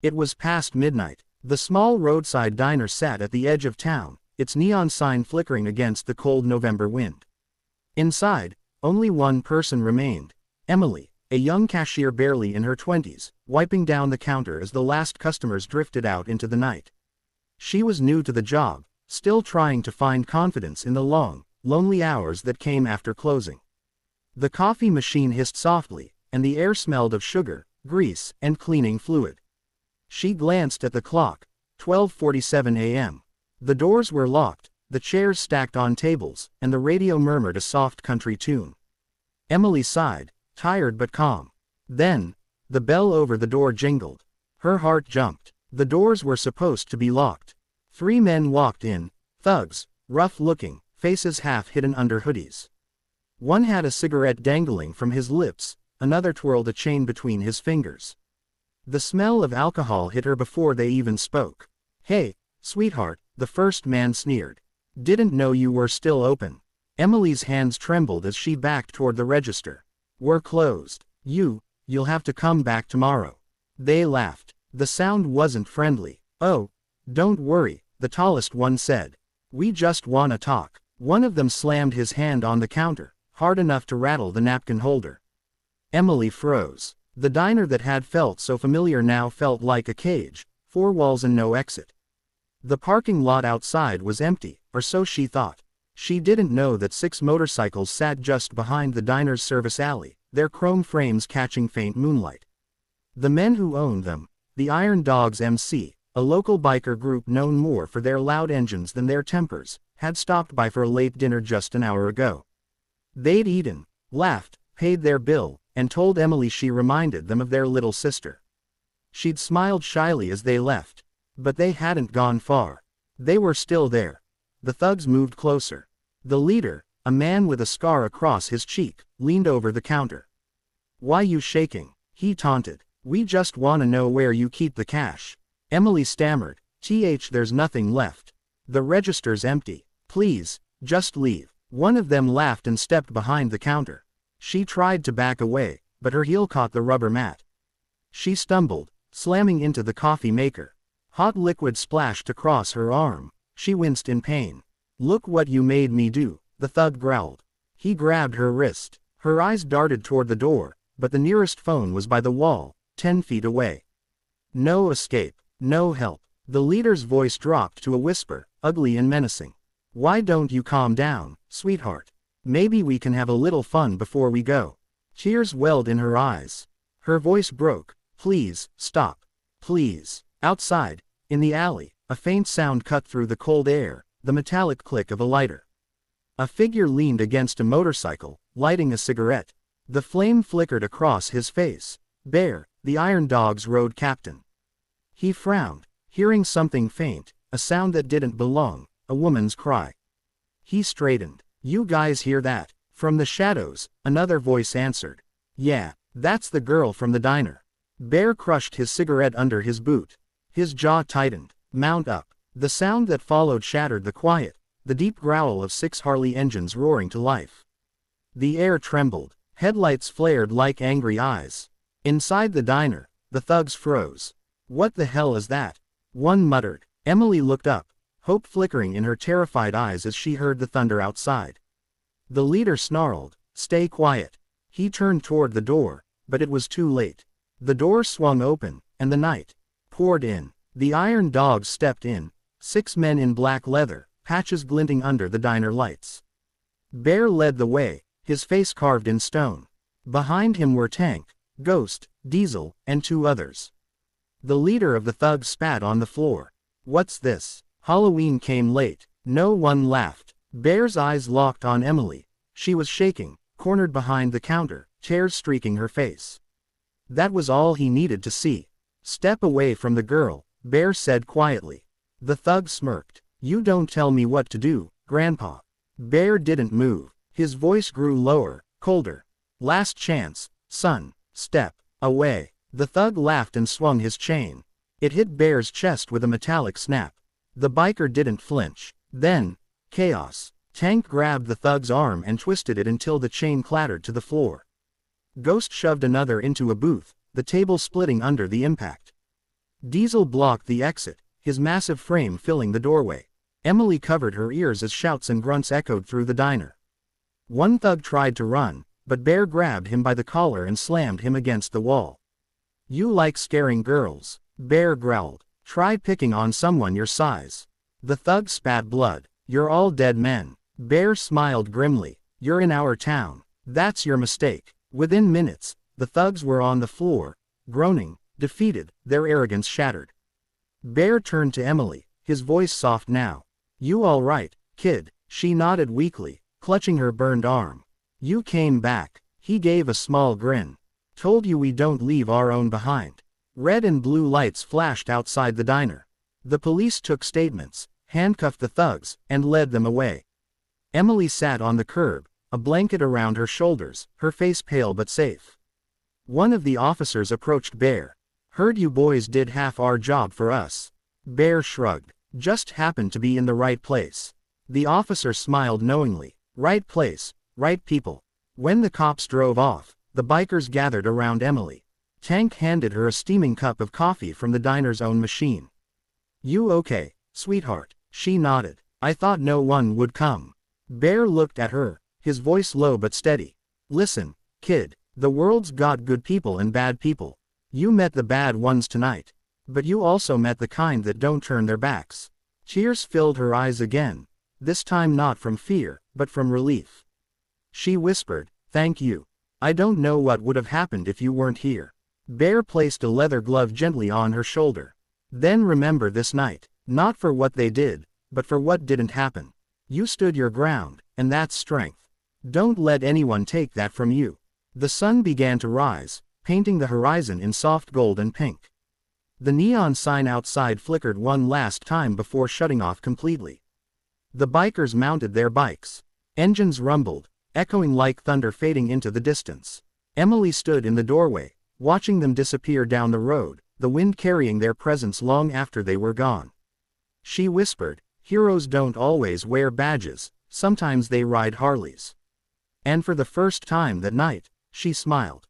It was past midnight. The small roadside diner sat at the edge of town, its neon sign flickering against the cold November wind. Inside, only one person remained. Emily, a young cashier barely in her 20s, wiping down the counter as the last customers drifted out into the night. She was new to the job, still trying to find confidence in the long, lonely hours that came after closing. The coffee machine hissed softly, and the air smelled of sugar, grease, and cleaning fluid. She glanced at the clock, 12:47 a.m. The doors were locked, the chairs stacked on tables, and the radio murmured a soft country tune. Emily sighed, tired but calm. Then, the bell over the door jingled. Her heart jumped. The doors were supposed to be locked. 3 men walked in, thugs, rough-looking, faces half hidden under hoodies. One had a cigarette dangling from his lips, another twirled a chain between his fingers. The smell of alcohol hit her before they even spoke. "Hey, sweetheart," the first man sneered. "Didn't know you were still open." Emily's hands trembled as she backed toward the register. "We're closed. You'll have to come back tomorrow." They laughed. The sound wasn't friendly. "Oh, don't worry," the tallest one said. "We just wanna talk." One of them slammed his hand on the counter, hard enough to rattle the napkin holder. Emily froze. The diner that had felt so familiar now felt like a cage, 4 walls and no exit. The parking lot outside was empty, or so she thought. She didn't know that 6 motorcycles sat just behind the diner's service alley, their chrome frames catching faint moonlight. The men who owned them, the Iron Dogs MC, a local biker group known more for their loud engines than their tempers, had stopped by for a late dinner just an hour ago. They'd eaten, laughed, paid their bill, and told Emily she reminded them of their little sister. She'd smiled shyly as they left. But they hadn't gone far. They were still there. The thugs moved closer. The leader, a man with a scar across his cheek, leaned over the counter. "Why you shaking?" he taunted. "We just wanna know where you keep the cash." Emily stammered, "There's nothing left. The register's empty. Please, just leave." One of them laughed and stepped behind the counter. She tried to back away, but her heel caught the rubber mat. She stumbled, slamming into the coffee maker. Hot liquid splashed across her arm. She winced in pain. "Look what you made me do," the thug growled. He grabbed her wrist. Her eyes darted toward the door, but the nearest phone was by the wall, 10 feet away. No escape, no help. The leader's voice dropped to a whisper, ugly and menacing. "Why don't you calm down, sweetheart? Maybe we can have a little fun before we go." Tears welled in her eyes. Her voice broke. "Please, stop. Please." Outside, in the alley, a faint sound cut through the cold air, the metallic click of a lighter. A figure leaned against a motorcycle, lighting a cigarette. The flame flickered across his face. Bear, the Iron Dog's road captain. He frowned, hearing something faint, a sound that didn't belong, a woman's cry. He straightened. "You guys hear that?" From the shadows, another voice answered. "Yeah, that's the girl from the diner." Bear crushed his cigarette under his boot. His jaw tightened. "Mount up." The sound that followed shattered the quiet, the deep growl of 6 Harley engines roaring to life. The air trembled. Headlights flared like angry eyes. Inside the diner, the thugs froze. "What the hell is that?" one muttered. Emily looked up, hope flickering in her terrified eyes as she heard the thunder outside. The leader snarled, "Stay quiet." He turned toward the door, but it was too late. The door swung open, and the night poured in. The Iron Dogs stepped in, 6 men in black leather, patches glinting under the diner lights. Bear led the way, his face carved in stone. Behind him were Tank, Ghost, Diesel, and 2 others. The leader of the thugs spat on the floor. "What's this? Halloween came late." No one laughed. Bear's eyes locked on Emily. She was shaking, cornered behind the counter, tears streaking her face. That was all he needed to see. "Step away from the girl," Bear said quietly. The thug smirked. "You don't tell me what to do, Grandpa." Bear didn't move. His voice grew lower, colder. "Last chance, son. Step away." The thug laughed and swung his chain. It hit Bear's chest with a metallic snap. The biker didn't flinch. Then, chaos. Tank grabbed the thug's arm and twisted it until the chain clattered to the floor. Ghost shoved another into a booth, the table splitting under the impact. Diesel blocked the exit, his massive frame filling the doorway. Emily covered her ears as shouts and grunts echoed through the diner. One thug tried to run, but Bear grabbed him by the collar and slammed him against the wall. "You like scaring girls," Bear growled. "Try picking on someone your size." The thug spat blood. "You're all dead men." Bear smiled grimly. "You're in our town. That's your mistake." Within minutes, the thugs were on the floor, groaning, defeated, their arrogance shattered. Bear turned to Emily, his voice soft now. "You all right, kid?" She nodded weakly, clutching her burned arm. "You came back." He gave a small grin. "Told you we don't leave our own behind." Red and blue lights flashed outside the diner. The police took statements, handcuffed the thugs, and led them away. Emily sat on the curb, a blanket around her shoulders, her face pale but safe. One of the officers approached Bear. "Heard you boys did half our job for us." Bear shrugged. "Just happened to be in the right place." The officer smiled knowingly. Right place, right people. When the cops drove off, the bikers gathered around Emily. Tank handed her a steaming cup of coffee from the diner's own machine. "You okay, sweetheart?" She nodded. "I thought no one would come." Bear looked at her, his voice low but steady. "Listen, kid, the world's got good people and bad people. You met the bad ones tonight. But you also met the kind that don't turn their backs." Tears filled her eyes again, this time not from fear, but from relief. She whispered, "Thank you. I don't know what would have happened if you weren't here." Bear placed a leather glove gently on her shoulder. "Then remember this night, not for what they did, but for what didn't happen. You stood your ground, and that's strength. Don't let anyone take that from you." The sun began to rise, painting the horizon in soft gold and pink. The neon sign outside flickered one last time before shutting off completely. The bikers mounted their bikes. Engines rumbled, echoing like thunder fading into the distance. Emily stood in the doorway, watching them disappear down the road, the wind carrying their presence long after they were gone. She whispered, "Heroes don't always wear badges, sometimes they ride Harleys." And for the first time that night, she smiled.